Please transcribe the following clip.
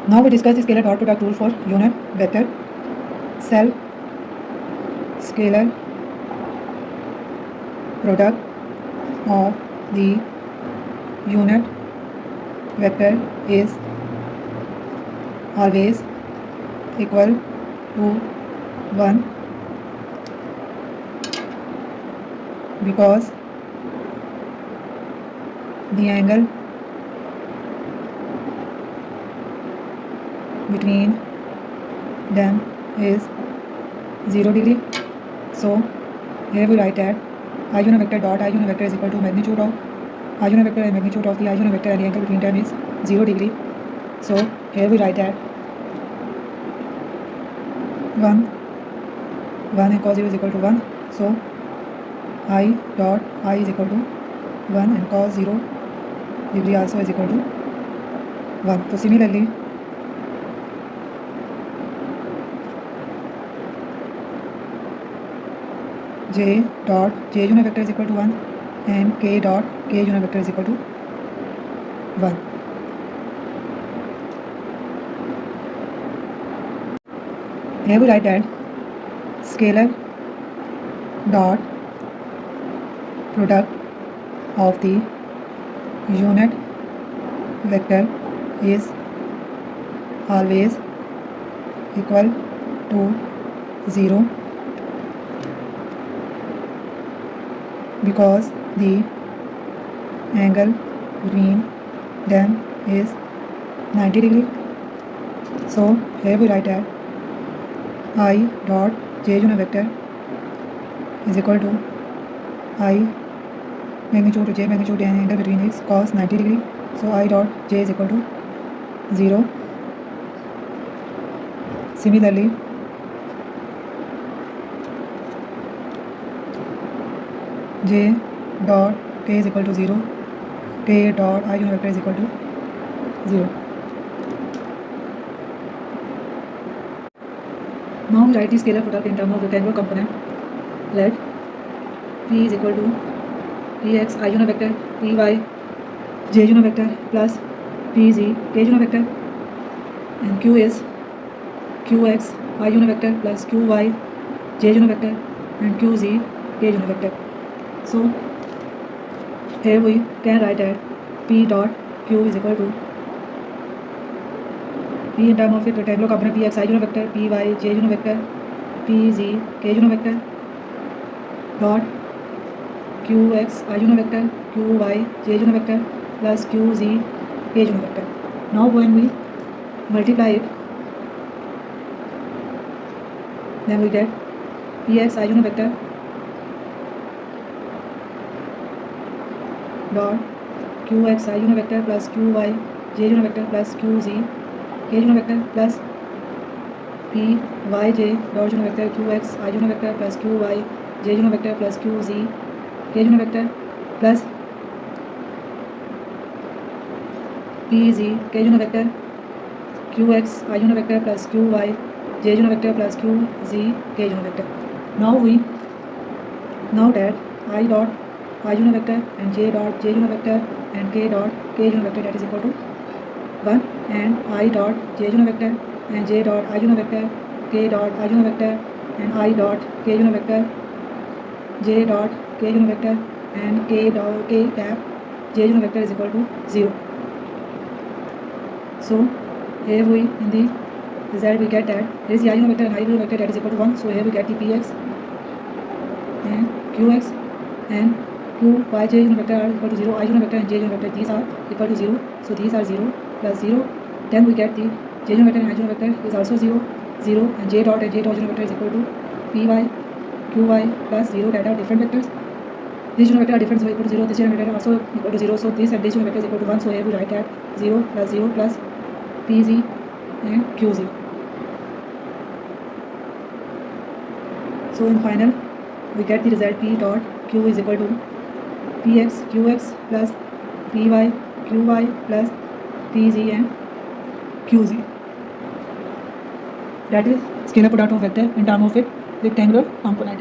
Now we discuss the scalar dot product rule for unit vector cell scalar product of the unit vector is always equal to 1 because the angle between them is 0 degree. So here we write that I unit vector dot I unit vector is equal to magnitude of I unit vector and magnitude of the I unit vector and the angle between them is 0 degree. So here we write that 1 and cos 0 is equal to 1. So I dot I is equal to 1 and cos 0 degree also is equal to 1. So similarly J dot J unit vector is equal to 1 and K dot K unit vector is equal to 1. Here we write that scalar dot product of the unit vector is always equal to 0 because the angle between them is 90 degree. So here we write that I dot J unit vector is equal to I magnitude to J magnitude and angle between is cos 90 degree. So I dot J is equal to 0. Similarly J dot K is equal to 0. K dot I unit vector is equal to 0. Now we write the scalar product in terms of rectangular component. Let P is equal to Px I unit vector Py J unit vector plus Pz K unit vector, and Q is Qx I unit vector plus Qy J unit vector and Qz K unit vector. So here we can write that P dot Q is equal to P in terms of its rectangular component Px I unit vector Py J unit vector Pz K unit vector dot Qx I unit vector Qy J unit vector plus Qz K unit vector. Now when we multiply it, then we get Px I unit vector dot Qx I unit vector plus Qy J unit vector plus Qz K unit vector plus Py J dot unit vector Qx I unit vector plus Qy J unit vector plus Qz K unit vector plus Pz K unit vector Qx I unit vector plus Qy J unit vector plus Qz K unit vector. Now that I dot I unit vector and J dot J unit vector and K dot K unit vector that is equal to 1, and I dot J unit vector and J dot I unit vector K dot I unit vector and I dot K unit vector J dot K unit vector and K dot K cap J unit vector is equal to 0. So here we in the result we get that here is the I unit vector and I unit vector that is equal to 1. So here we get the Px and Qx and Qy J unit vector are equal to 0. I unit vector and J unit vector these are equal to 0. So these are 0 plus 0. Then we get the J unit vector and I unit vector is also 0, 0, and J dot unit vector is equal to Py Qy plus 0 that are different vectors. These unit vector are different, so equal to 0. This unit vector also equal to 0. So this and this unit vector is equal to 1. So here we write that 0 plus Pz and Qz. So in final we get the result P dot Q is equal to Px Qx plus Py Qy plus Pz and Qz. That is scalar product of vector in terms of its rectangular component.